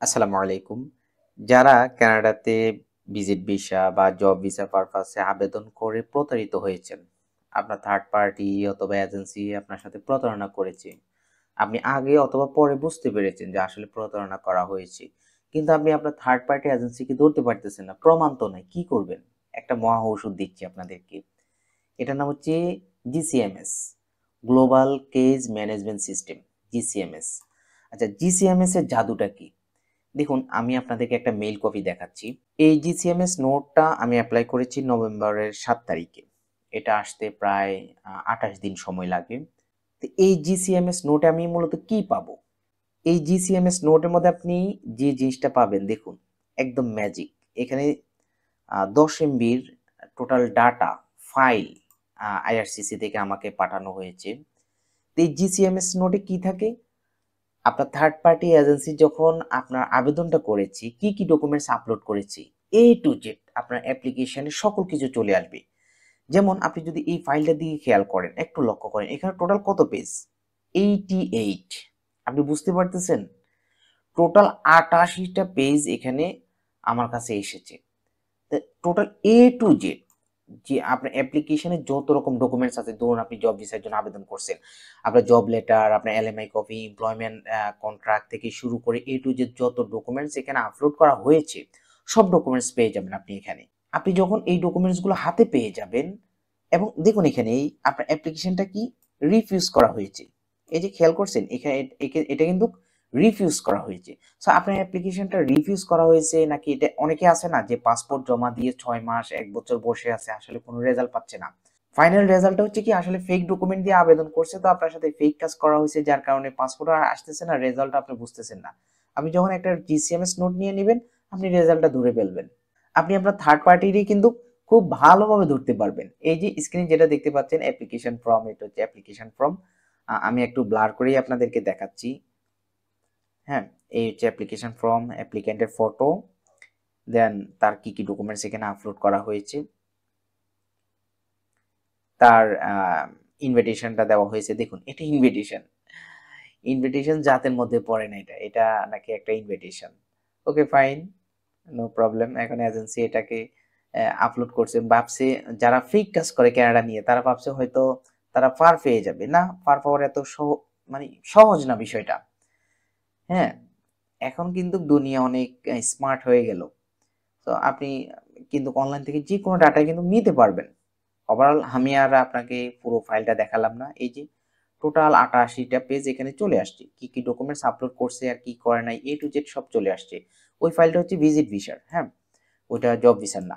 আসসালামু আলাইকুম। যারা কানাডাতে ভিজিট ভিসা বা জব ভিসা পারপাসে আবেদন করে প্রতারিত হয়েছেন, আপনার থার্ড পার্টি অথবা এজেন্সি আপনার সাথে প্রতারণা করেছে। আপনি আগে অথবা পরে বুঝতে পেরেছেন যে আসলে প্রতারণা করা হয়েছে। কিন্তু আপনি আপনার থার্ড পার্টি এজেন্সিকে ধরতে পারতেছেন না। প্রমাণ তো নাই। কি করবেন? একটা মহা ঔষধ দিচ্ছি আপনাদেরকে। এটার নাম হচ্ছে GCMS, global case management system, GCMS. আচ্ছা, জিসিএমএস এর জাদুটা কি? দেখুন, আমি আপনাদেরকে একটা মেইল কপি দেখাচ্ছি। এই জিসিএমএস নোটটা আমি অ্যাপ্লাই করেছি নভেম্বরের 7 তারিখে। এটা আসতে প্রায় 28 দিন সময় লাগে। তো এই জিসিএমএস নোটে আমি মূলত কি পাবো? এই জিসিএমএস নোটের মধ্যে আপনি যে জিনিসটা পাবেন, দেখুন, একদম ম্যাজিক। এখানে 10 MBর টোটাল ডাটা ফাইল আইআরসিসি থেকে আমাকে পাঠানো হয়েছে। তো এই জিসিএমএস নোটে কি থাকে? আপনার থার্ড পার্টি এজেন্সি যখন আপনার আবেদনটা করেছি, কি কি ডকুমেন্টস আপলোড করেছি, A to Z আপনার অ্যাপ্লিকেশনে সকল কিছু চলে আসবে। যেমন আপনি যদি এই ফাইলটা দিকে খেয়াল করেন, একটু লক্ষ্য করেন, এখানে টোটাল কত পেজ? 88। আপনি বুঝতে পারতেছেন? টোটাল 88টা পেজ এখানে আমার কাছে এসেছে। টোটাল A to Z যে আপনার অ্যাপ্লিকেশনে যত রকম ডকুমেন্টস আছে, ধরুন আপনি জব ভিসার জন্য আবেদন করছেন, আপনার জব লেটার, আপনার এলএমআই কপি, এমপ্লয়মেন্ট কন্ট্রাক্ট থেকে শুরু করে A to Z যত ডকুমেন্টস এখানে আপলোড করা হয়েছে, সব ডকুমেন্টস পেয়ে যাবেন আপনি এখানে। আপনি যখন এই ডকুমেন্টসগুলো হাতে পেয়ে যাবেন, এবং দেখুন এখানে এই আপনার অ্যাপ্লিকেশনটা কি রিফিউজ করা হয়েছে। এই যে খেয়াল করছেন, এখানে এটা কিন্তু রিফিউজ করা হয়েছে। সো আপনার অ্যাপ্লিকেশনটা রিফিউজ করা হয়েছে নাকি, এটা অনেকে আছে না যে পাসপোর্ট জমা দিয়ে 6 মাস 1 বছর বসে আছে, আসলে কোনো রেজাল্ট পাচ্ছে না। ফাইনাল রেজাল্টটা হচ্ছে কি, আসলে ফেক ডকুমেন্ট দিয়ে আবেদন করছে, তো আপনার সাথে ফেক কাজ করা হয়েছে, যার কারণে পাসপোর্ট আর আসতেছে না, রেজাল্ট আপনি বুঝতেছেন না। আপনি যখন একটা জিসিএমএস নোট নিয়ে নেবেন, আপনি রেজাল্টটা ধরে ফেলবেন। আপনি আপনার থার্ড পার্টিরই কিন্তু খুব ভালোভাবে ধরতে পারবেন। এই যে স্ক্রিনে যেটা দেখতে পাচ্ছেন অ্যাপ্লিকেশন ফর্ম, এটা হচ্ছে অ্যাপ্লিকেশন ফর্ম। আমি একটু ব্লার করেই আপনাদেরকে দেখাচ্ছি। হ্যাঁ, এই হচ্ছে অ্যাপ্লিকেশন ফর্ম, অ্যাপ্লিক্যান্টের ফটো, দেন তার কি কি ডকুমেন্টস এখানে আপলোড করা হয়েছে, তার ইনভিটেশনটা দেওয়া হয়েছে। দেখুন, এটা ইনভিটেশন। ইনভিটেশন জাতের মধ্যে পড়ে না, এটা এটা নাকি একটা ইনভিটেশন। ওকে, ফাইন, নো প্রবলেম। এখন এজেন্সি এটাকে আপলোড করছে, ভাবছে যারা ফেক কাজ করে কানাডা নিয়ে, তারা ভাবছে হয়তো তারা পার পেয়ে যাবে। না, পার পাওয়ার এত মানে সহজ না বিষয়টা। হ্যাঁ, এখন কিন্তু দুনিয়া অনেক স্মার্ট হয়ে গেল। তো আপনি কিন্তু অনলাইন থেকে যে কোনো ডাটা কিন্তু নিতে পারবেন। ওভারঅল আমি আর আপনাকে পুরো ফাইলটা দেখালাম না। এই যে টোটাল 88টা পেজ এখানে চলে আসছে, কি কি ডকুমেন্টস আপলোড করছে আর কি করে নাই, A to Z সব চলে আসছে। ওই ফাইলটা হচ্ছে ভিজিট ভিসার, হ্যাঁ, ওইটা জব ভিসার না।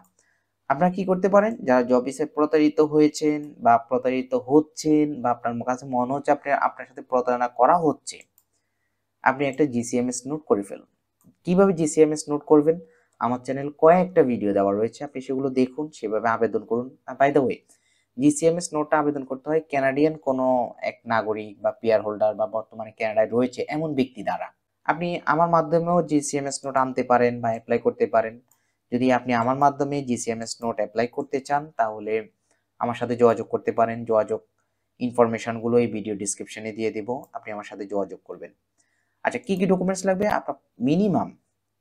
আপনারা কি করতে পারেন, যারা জব ভিসায় প্রতারিত হয়েছেন বা প্রতারিত হচ্ছেন, বা আপনার কাছে মনে হচ্ছে আপনার সাথে প্রতারণা করা হচ্ছে, আপনি একটা জিসিএমএস নোট করে ফেলুন। কিভাবে জিসিএমএস নোট করবেন, আমার চ্যানেল কয়েকটা ভিডিও দেওয়া রয়েছে, আপনি সেগুলো দেখুন, সেভাবে আবেদন করুন। বাই দ্য ওয়ে, জিসিএমএস নোটটা আবেদন করতে হয় ক্যানাডিয়ান কোনো এক নাগরিক বা পিআর হোল্ডার বা বর্তমানে কানাডায় রয়েছে এমন ব্যক্তি দ্বারা। আপনি আমার মাধ্যমেও জিসিএমএস নোট আনতে পারেন বা অ্যাপ্লাই করতে পারেন। যদি আপনি আমার মাধ্যমে জিসিএমএস নোট অ্যাপ্লাই করতে চান, তাহলে আমার সাথে যোগাযোগ করতে পারেন। যোগাযোগ ইনফরমেশনগুলো এই ভিডিও ডিসক্রিপশনে দিয়ে দিব, আপনি আমার সাথে যোগাযোগ করবেন। আচ্ছা, কি কি ডকুমেন্টস লাগবে? আপনার মিনিমাম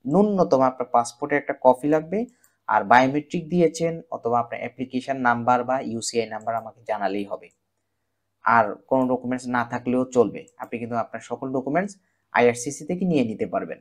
ন্যূনতম আপনার পাসপোর্টের একটা কপি লাগবে, আর বায়োমেট্রিক দিয়েছেন অথবা আপনার অ্যাপ্লিকেশন নাম্বার বা ইউসিআই নাম্বার আমাকে জানালেই হবে। আর কোনো ডকুমেন্টস না থাকলেও চলবে, আপনি কিন্তু আপনার সকল ডকুমেন্টস আইআরসিসি থেকে নিয়ে নিতে পারবেন।